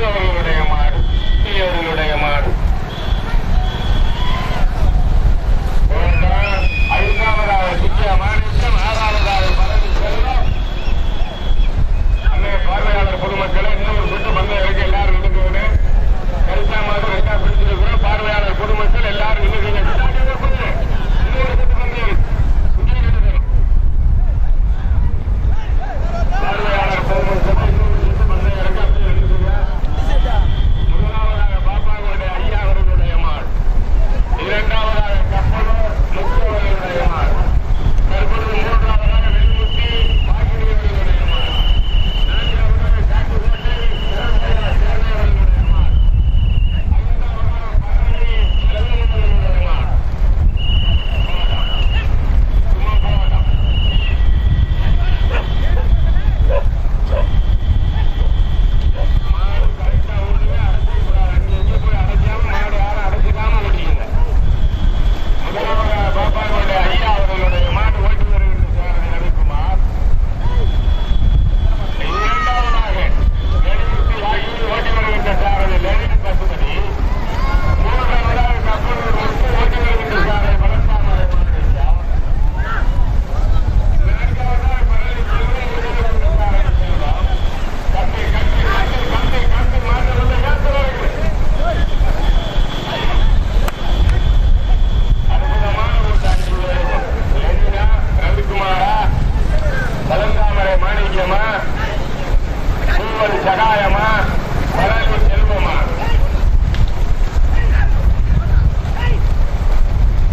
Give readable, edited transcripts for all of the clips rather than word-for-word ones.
முத்து அவர்களுடைய மாடு, அவர்களுடைய மாடு. ஐந்தாவதாக சிக்கிய மாநிலம், ஆறாவதாக பதவி செல்வம். அன்றைய பார்வையாளர் பொதுமக்களை இன்னொரு சுற்று பந்தயம் இருக்கு, எல்லாரும் நின்றுக்குவது. கரிசாமாவது ரெண்டா பிடிச்சிருக்கிறோம். பார்வையாளர் பொதுமக்கள் எல்லாரும் நின்றுக்குங்க. இன்னொரு சுற்று பந்தயம் பார்வையாளர் பொதுமக்கள் இன்னொரு சுற்று பந்தயம் இருக்கு, அப்படி நின்றுக்குங்க. முதலாவதாக பாப்பாவுடைய ஐயா அவர்களுடைய மாடு, இரண்டாவதாக கப்பலூர் முத்துவர்களுடைய மாடு, தற்பொழுது மூன்றாவதாக வெள்ளிமுத்தி பாக்கியவர்களுடைய மாடு, நான்காவதாக காட்டுக்கோட்டை சேர்ந்தவர்களுடைய மாடு, ஐந்தாவதாக பரணி செல்வமர்களுடைய மாடு. சும்மா போகலாம். மாடு கரெக்டா ஓடுங்க, அடைச்சிக்கூடாது. அங்கே போய் அடைக்காம மாடு யாரும் அடைச்சிக்காம ஓட்டிங்க. முதலாவதாக பாப்பாவுடைய ஐயா அவர்களுடைய மாடு ஓட்டி வருகின்ற சாரதி ரவிக்குமார். இரண்டாவதாக வெளிமுத்தி வாங்கி ஓட்டி வருகின்ற சாரதி லெனின் பசுபதி. மூன்றாவதாக கப்பலூர் முத்து ஓட்டி வருகின்ற சாரதி பலத்தாமரை மாநிலா. நான்காவதாக பழனி செல்வம் ஓட்டி வருகின்ற சாரதி செல்வம். கம்பி கம்பி கம்பி கம்பி கம்பி மாட்டு வந்து ஏற்று வருகிறது. அற்புதமான ஒரு காட்சி. லெனினா, ரவிக்குமாரா, பலந்தாமரை மாணிக்கமா, பூவல் சகாயமா, பழனி செல்வமா.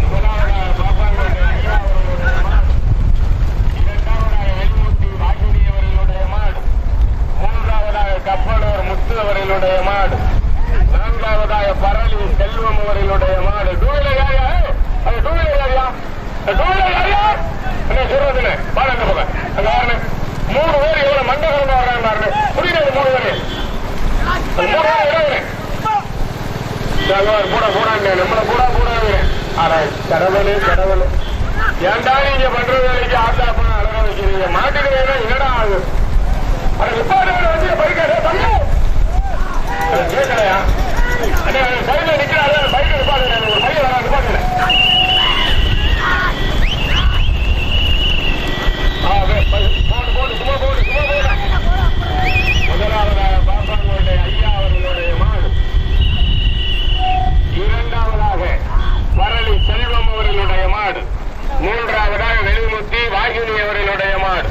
முதலாவதாக பாப்பாங்களுடைய ஐயா அவர்களுடைய மாடு, இரண்டாவதாக வெள்ளிமுத்தி வாகினி அவர்களுடைய மாடு, மூன்றாவதாக கப்பலூர் முத்து அவர்களுடைய மாடு, நான்காவதாக பரளி செல்வம் அவர்களுடைய மாடு. டூவீலர் யாரியா? அது டூவீலர் யாரியா? டூவீலர் யாரியா? என்ன சொல்றதுன்னு பாருங்க போக. அங்க பாருங்க, 3 பேர் எவ்வளவு மண்டபம் வர்றாங்க பாருங்க. புரியுது? 3 பேர் 3 பேர் இடவுறேன் கூட கூடாங்க, நம்மள கூடாது. கடவுளே கடவுளே, ஏன்டா நீங்க பண்ற வேலைக்கு ஆத்தாப்பா அழகா வைக்கிறீங்க? மாட்டுக்கு என்னடா ஆகும்? அது நிப்பாடு வந்து பைக்காரு தம்பி அது கேட்கலையா? அண்ணே சைட்ல நிக்கிறாரு, பைக் நிப்பாடு. ஒரு பையன் வரா, நிப்பாட்டுங்க. போடு சும்மா போடு. முதலாவதாக பாப்பாங்களுடைய ஐயா அவர்களுடைய மாடு, இரண்டாவதாக பரளி செல்வம் அவர்களுடைய மாடு, மூன்றாவதாக வெளிமுத்தி வாகினி அவர்களுடைய மாடு,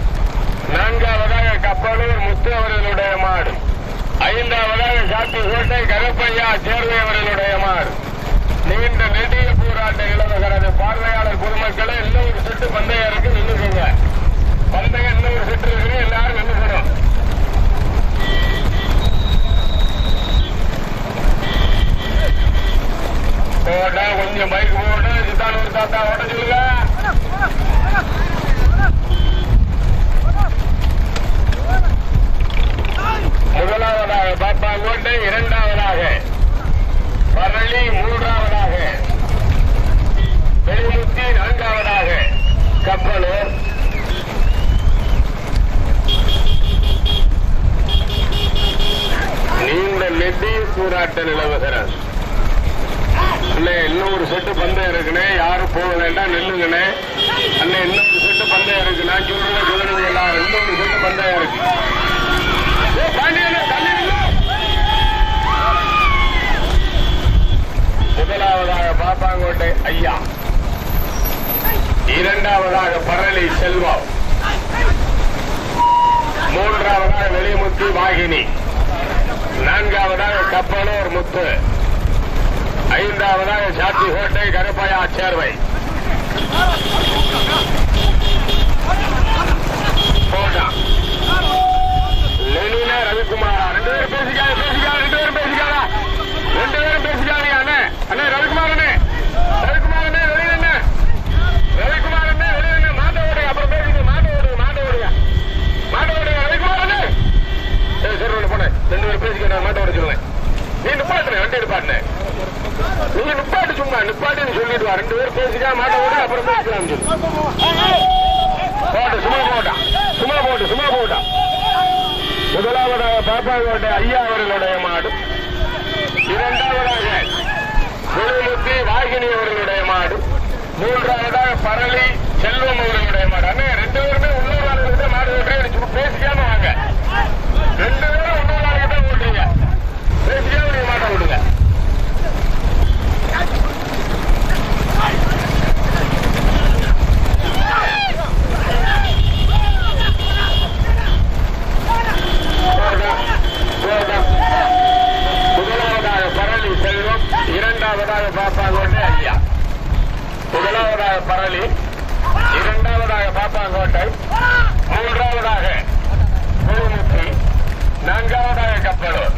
நான்காவதாக கப்பலூர் முத்து அவர்களுடைய மாடு, ஐந்தாவதாக காட்டுக்கோட்டை கருப்பையா சேர்வை அவர்களுடைய மாடு. நீண்ட நெடிய போராட்ட நிலவுகிறது. பார்வையாளர் பொதுமக்களை இன்னொரு சுற்று பந்தயம் இருக்கு, நின்றுக்குங்க. பந்தயம் இன்னொரு சுற்று இருக்கு, எல்லாரும் நின்றுக்கணும். போட்டா கொஞ்சம் பைக் போட்டு சித்தானூர் தாத்தா ஓட்ட சொல்லுங்க. முதலாவதாக பாப்பாங்கோட்டை, இரண்டாவதாக பரளி, மூன்றாவதாக வெளிமுத்தி, நான்காவதாக கப்பலூர். நீண்ட நெடிய போராட்ட நிலவுகிறது. அண்ணே இன்னொரு செட்டு பந்தயம் இருக்குண்ணே, யாரும் போக வேண்டாம், நில்லுங்கண்ணே. அண்ணே இன்னொரு செட்டு பந்தயம் இருக்கு, நான் சொல்லுங்க எல்லாரும். இன்னொரு செட்டு பந்தயம் இருக்கு. முதலாவதாக பாப்பாங்கோட்டை ஐயா, இரண்டாவதாக பரளி செல்வம், மூன்றாவதாக வெளிமுத்தி வாகினி, நான்காவதாக கப்பலூர் முத்து, ஐந்தாவதாக சாத்திக்கோட்டை கருப்பையா சேர்வை. லெனினா, ரவிக்குமாரா, 2 பேரும் பேசிக்காங்க. 2 பேரும் பேசிக்காங்க. அண்ணே ரவிக்குமார் அண்ணே, வெளியே ரவிக்குமார் அண்ணே, வெளியே மாட்ட ஓடுங்க. அப்புறம் பேசிக்க, மாட்ட ஓடுங்க ரவிக்குமார் அண்ணே. சரி போனேன், 2 பேரும் பேசிக்க, மாட்ட ஓட சொல்லுவேன். நீ நிப்பாட்டுனே, வண்டி நிப்பாட்டுனே, நீங்க நிப்பாட்டு, சும்மா நிப்பாட்டுன்னு சொல்லிட்டு வா. 2 பேரும் பேசிக்கா, மாட்ட ஓடுங்க, அப்புறம் பேசிக்கலாம் சும்மா போட்டா. முதலாவதாக பாப்பாவோட ஐயா அவர்களுடைய மாடு, இரண்டாவதாக குழுமுத்தி வாகினி அவர்களுடைய மாடு, மூன்றாவதாக பரளி செல்வம் அவர்களுடைய மாடு. அண்ணே 2 பேருமே உள்ளூர் மாடு ஓட்டுறீங்க, பேசிக்காம வாங்க. 2 பேரும் உள்ளூர் ஆளுகிட்ட ஓட்டுறீங்க, பேசிக்காம நீங்க மாட்டை விடுங்க. முதலாவதாக பரளி செல்வம், இரண்டாவதாக பாப்பாங்கோட்டை ஐயா. முதலாவதாக பரளி, இரண்டாவதாக பாப்பாங்கோட்டை, மூன்றாவதாக குழுமுத்தி, நான்காவதாக கப்பலூர்.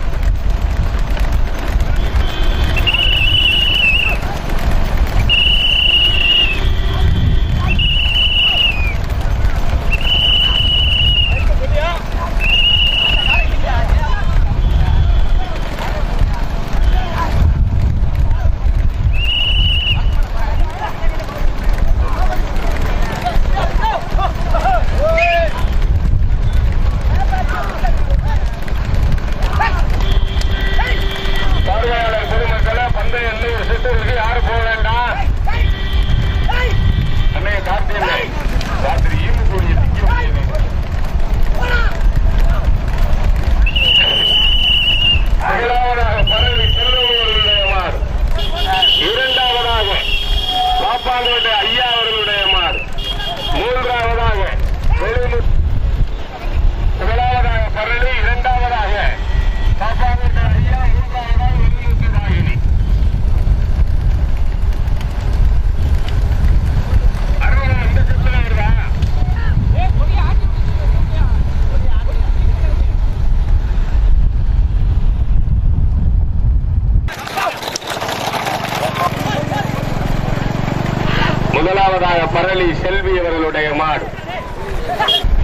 முதலாவதாக பரளி செல்வி அவர்களுடைய மாடு,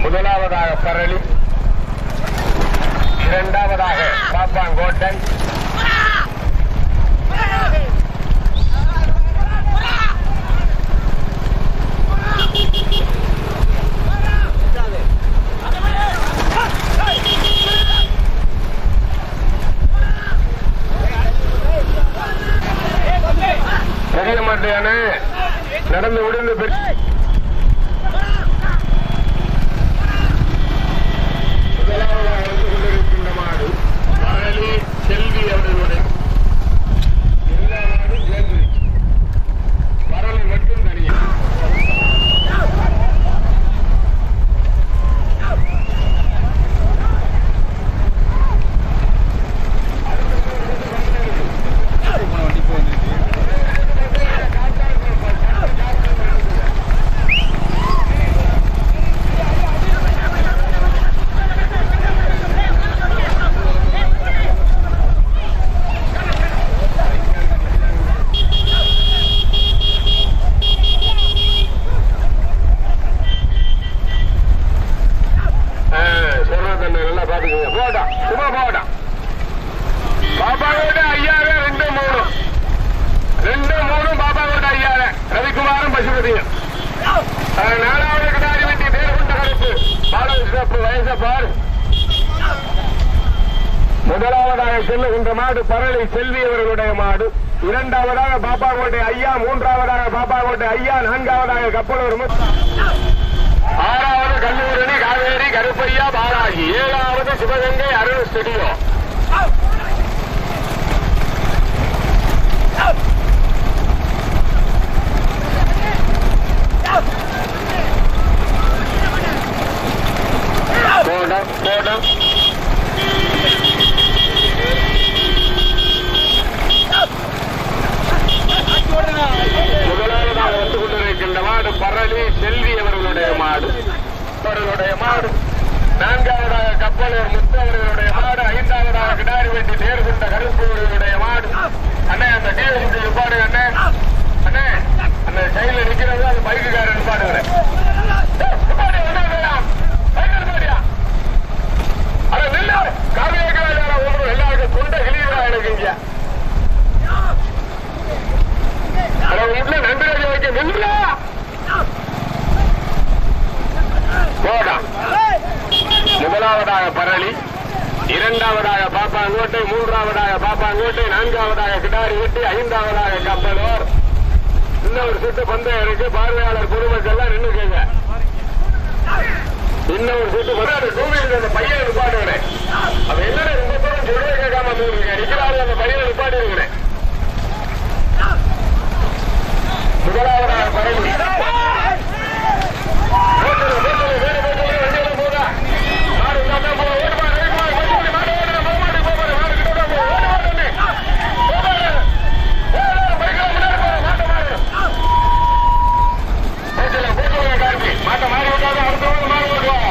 முதலாவதாக பரளி, இரண்டாவதாக பாப்பாங்கோட்டன், தெரிய மாட்டேன் நடந்து விடுந்து முதலாவதாக வந்து கொண்டிருக்கின்ற மாடு பரளி செல்வி அவர்களுடைய எல்லா மாடும் சேர்ந்து பரளி மட்டும் தனியாக. பாபாவோட ஐயாவே 2-3 பாபாவோட ஐயாவே ரவிக்குமாரும் பசுபதியும். 4வது கிடாரி வெட்டி பேர் கொண்ட கருப்பு பாலகிருஷ்ணப்பு வயசப்பார். முதலாவதாக செல்லுகின்ற மாடு பரளி செல்வி அவர்களுடைய மாடு, இரண்டாவதாக பாப்பாங்கோட்டை ஐயா, மூன்றாவதாக பாப்பாங்கோட்டை ஐயா, நான்காவதாக கப்பலூர், 6வது கல்லூரணி காவேரி கருப்பையா பாலாஜி, 7வது சிவகங்கை அருள் ஸ்டுடியோ. முதலாவதாக வந்து கொண்டிருக்கின்ற மாடு பரளி செல்வி அவர்களுடைய மாடு, நான்காவதாக கப்பலூர் முத்து அவர்களுடைய மாடு, 5வதாக கிடாரி வெட்டி நேர் கொண்ட கருப்பு அவர்களுடைய மாடு. அண்ணே அந்த டிஎஸ்பி நிப்பாடு அண்ணே, அண்ணே அந்த சைட்ல நிக்கிறது அது பைக்குக்காரர் நிப்பாடுகிறேன். எல்லாருக்கும் தொண்டை கிளியா எடுக்குங்க. வீட்டுல நம்பிராஜ வைக்க நின்றா முதலாவதாக பரளி, இரண்டாவதாக பாப்பாங்கோட்டை, மூன்றாவதாக பாப்பாங்கோட்டை, நான்காவதாக கிடாரி வெட்டி, ஐந்தாவதாக கப்பலூர். இன்னும் ஒரு சுட்டு பந்தயம் இருக்கு. பார்வையாளர் பொதுமக்கள் நின்றுக்கங்க. இன்னும் ஒரு சுட்டு பந்தயம். அந்த பையனை நிப்பாட்டுகிறேன். அது என்ன ரொம்ப தூரம் சொல்லுவே கேட்காம இருக்கேன். நிக்கிறாரு அந்த பையனை நிப்பாட்டி இருக்கிறேன். முதலாவதாக பரவி மாட்ட மாறி விட்டாங்க. அடுத்த மாறி விட்டுவாங்க.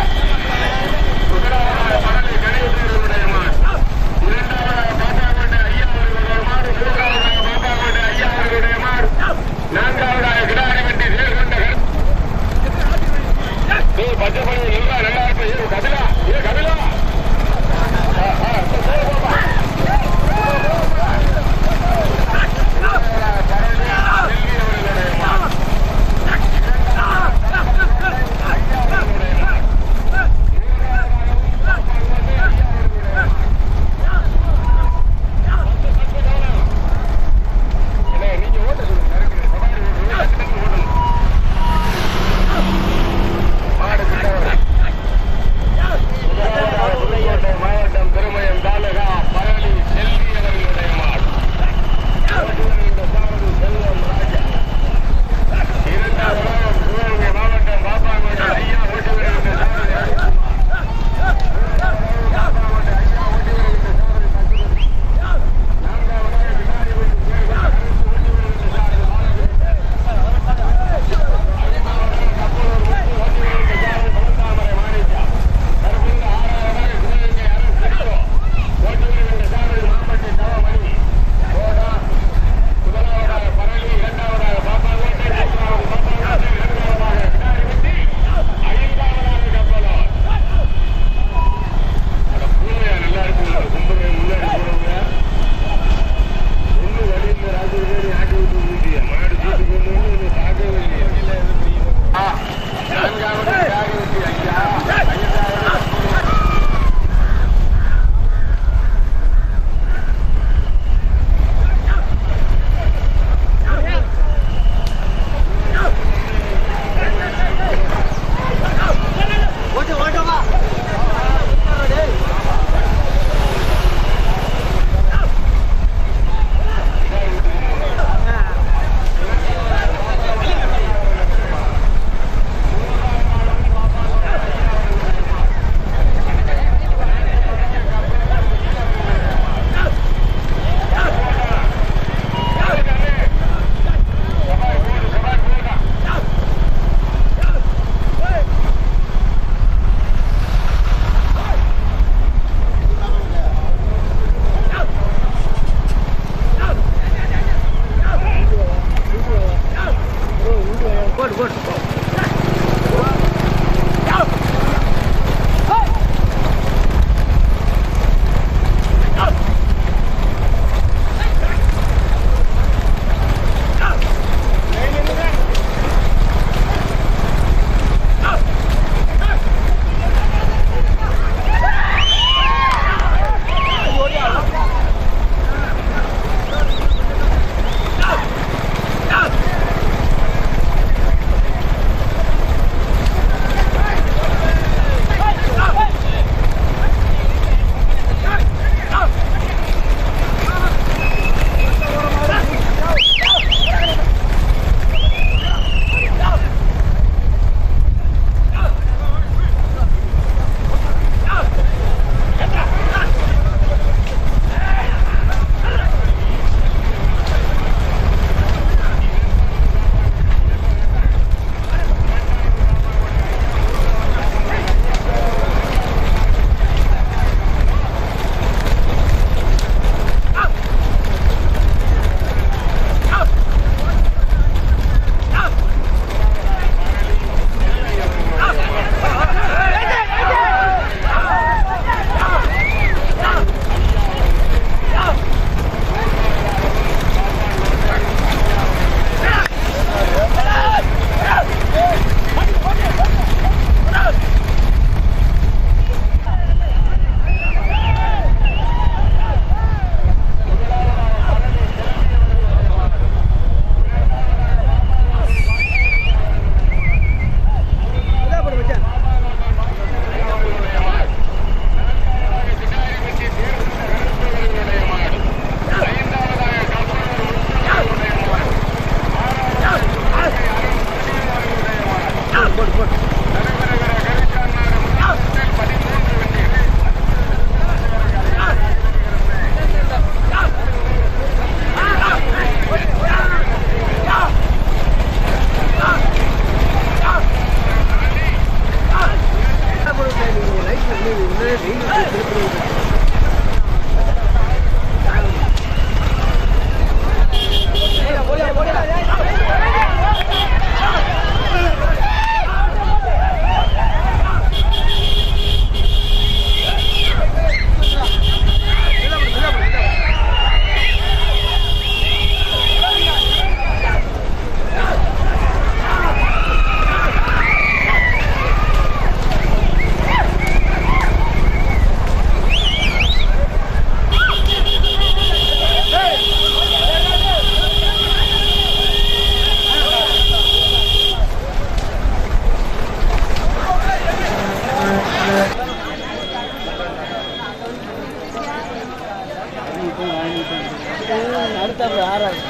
அடுத்த ஆறாவது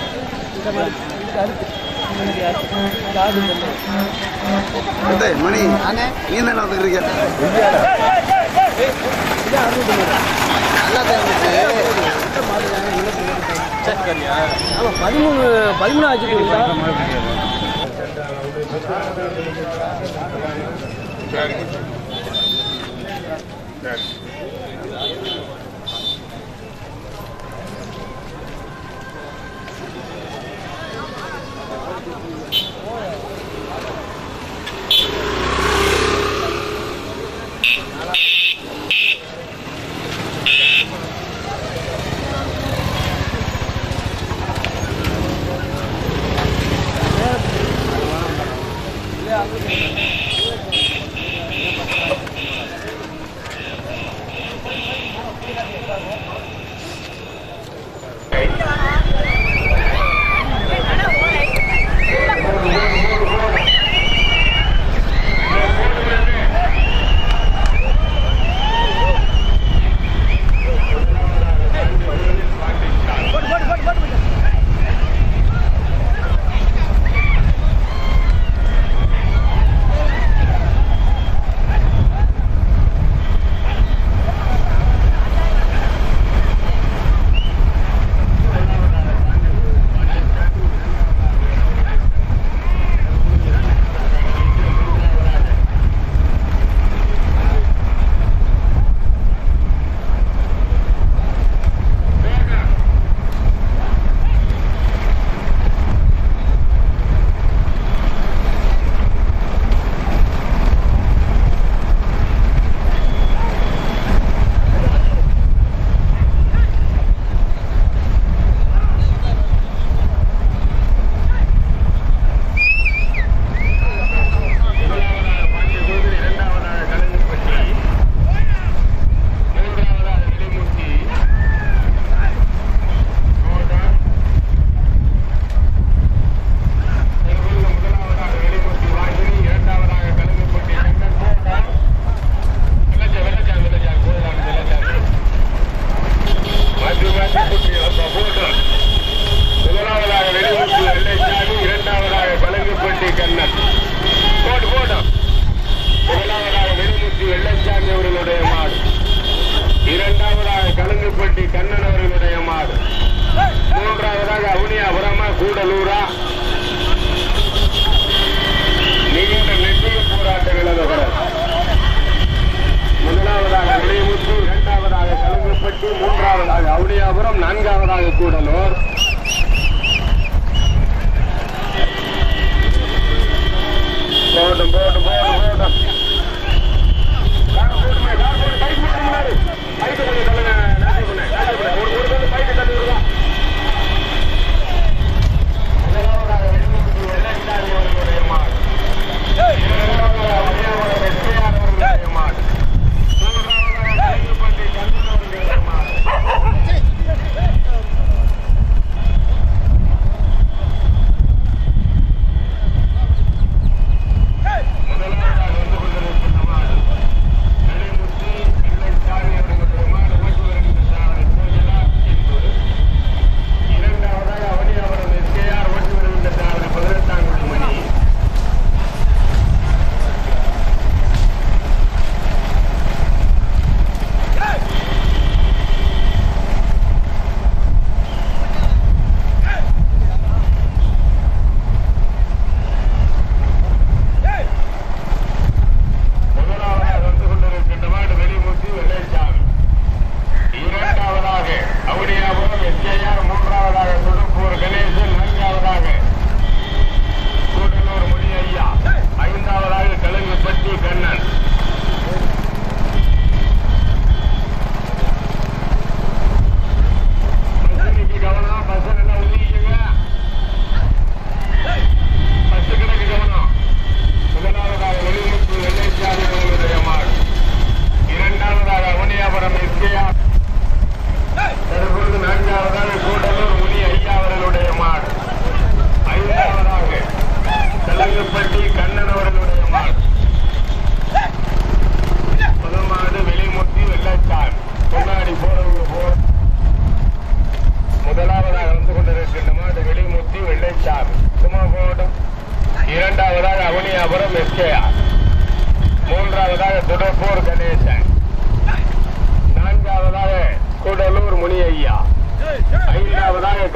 இந்த மாதிரி அடுத்து மணி நீ தானே வந்துருக்க ஆமாம் 13 ஆச்சு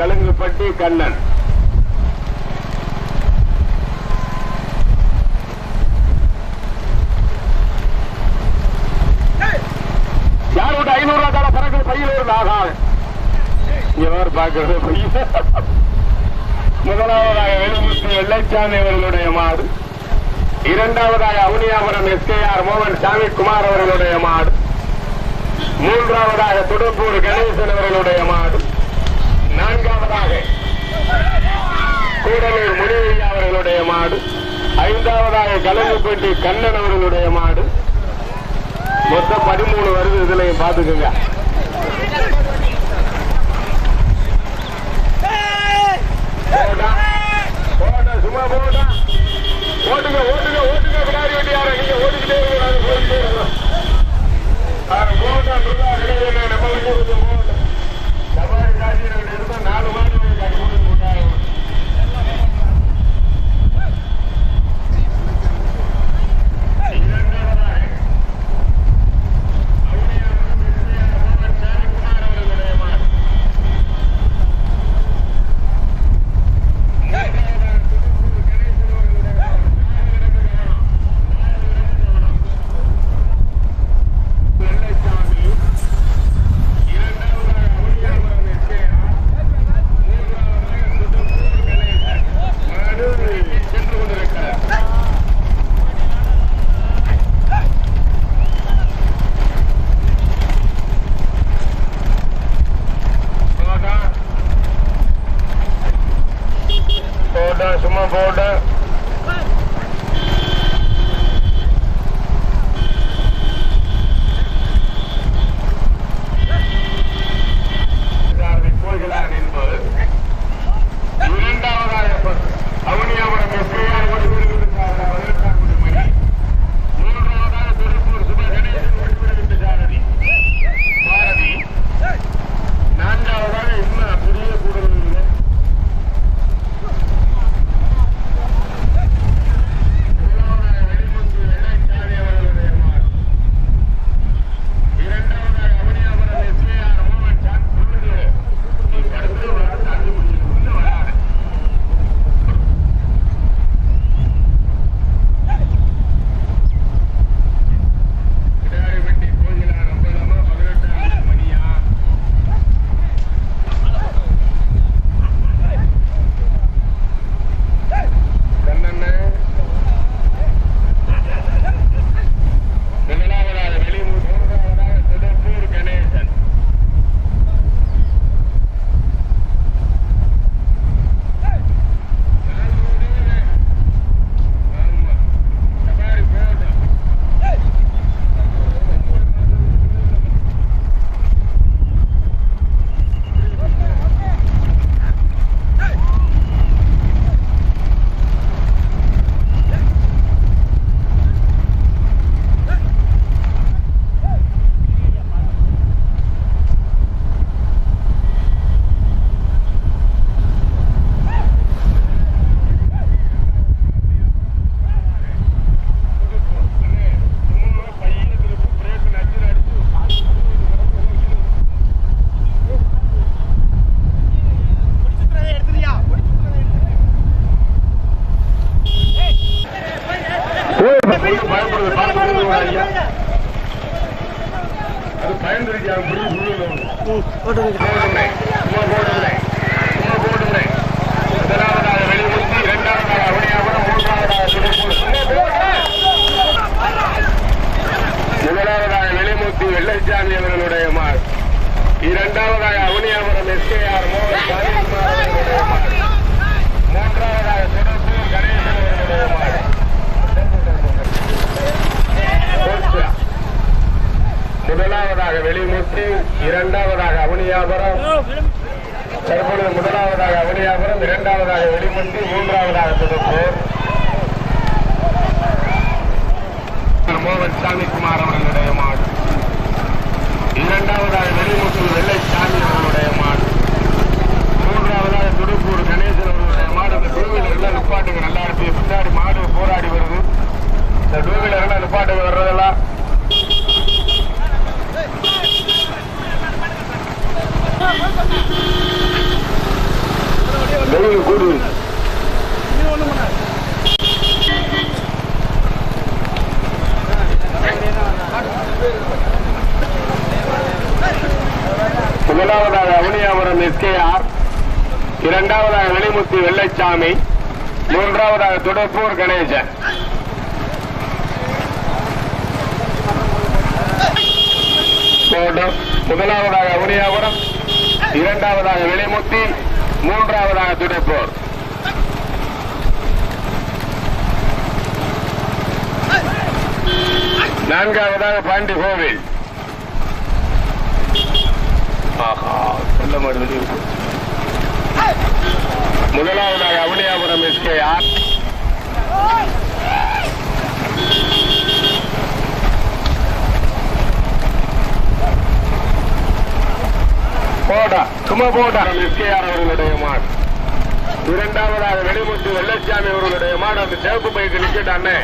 கலுங்குப்பட்டி கண்ணன். யாரோட 500 ரூபாய் கால பறக்குது பையில ஒரு ஆகாது இவர் பார்க்கிறது பையில. முதலாவதாக வெளிமுத்து வெள்ளைச்சாமி அவர்களுடைய மாடு, இரண்டாவதாக அவனியாபுரம் எஸ்கேஆர் மோகன் சாமி குமார் அவர்களுடைய மாடு, மூன்றாவதாக துடுப்பூர் கணேசன் அவர்களுடைய மாடு, நான்காவதாக கூடலூர் முனிவையா அவர்களுடைய மாடு, ஐந்தாவதாக கலங்குப்பட்டி கண்ணன் அவர்களுடைய மாடு. மொத்தம் 13 வருது. இதுலையும் பாத்துக்கோங்க. சும்மா போட்டா ஓட்டுங்க ஓட்டுங்க ஓட்டுங்க. பின்னாடி வண்டி யாரும் நீங்க ஓடிக்கிட்டே இருக்கக்கூடாது. போயிட்டே இருக்கணும். போட்டா நம்ம வண்டி கொஞ்சம் போகட்டும். சவாரி காட்சியில் இருந்தா 4 மாடு போட்டாங்க. சும்மா போட்ட கோயிலான் என்பது இரண்டாவதாக அவனியாபுரம் எஸ்கேஆர் மணி, மூன்றாவதாக திருப்பூர் சுப கணேசன் சாரதி, நான்காவதாக இன்னும் புதிய கூடுதல் முதலாவதாக வெளிமுத்து வெள்ளைச்சாமி அவர்களுடைய மாடு, இரண்டாவதாக அவனியாபுரம் எஸ்கேஆர் மோகன் சாமி குமார் அவர்களுடைய மாடு, மூன்றாவதாக திருப்பூர் கணேசன் அவர்களுடைய மாடு. முதலாவதாக வெளிமுத்து, இரண்டாவதாக அவனியாபுரம், தற்பொழுது முதலாவதாக அவனியாபுரம், இரண்டாவதாக வெளிமுத்து, மூன்றாவதாக திருப்பூர் மோகன் சாமி குமார் அவர்களுடைய மாடு, இரண்டாவதாக வெளிமுத்து வெள்ளைச்சாமி அவர்களுடைய மாடு, மூன்றாவதாக துடுப்பூர் கணேசன் அவர்களுடைய மாடு. இந்த டூவீலர்லாம் நிப்பாட்டுங்க நல்லா இருக்கு. பின்னாடி மாடு போராடி வருது. இந்த டூவீலர்லாம் நிப்பாட்டுங்க வர்றதெல்லாம் வெயில் கூடு முதலாவதாக அவனியாபுரம் எஸ்கேஆர், இரண்டாவதாக வெளிமுத்து வெள்ளைச்சாமி, மூன்றாவதாக துடப்பூர் கணேசன். முதலாவதாக அவனியாபுரம், இரண்டாவதாக வெளிமுத்தி, மூன்றாவதாக துடப்பூர். நான்காவதாக பாண்டி கோவில். முதலாவதாக அவனியாபுரம் எஸ்கேஆர், போடா சும்மா போடா எஸ்கேஆர் அவர்களுடைய மாடு. இரண்டாவதாக வெளிமுத்து வெள்ளச்சாமி அவர்களுடைய மாடு. அந்த சிவப்பு பைக்கு நிக்கட்ட அண்ணே,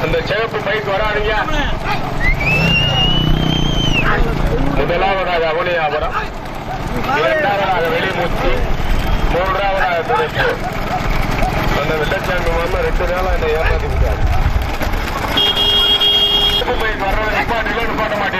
அந்த சிவப்பு பைக் வரானுங்க. முதலாவதாக அவனியாபுரம், இரண்டாவதாக வெளிமுத்தி, மூன்றாவதாக துடைப்பூர். அந்த வெள்ளச்சாமி மாமா 2 நாளா என்ன ஏமாத்தி விட்டாரு. சிவப்பு பைக் வர்றது நிப்பாட்டில நிப்பாட்ட மாட்டேன்.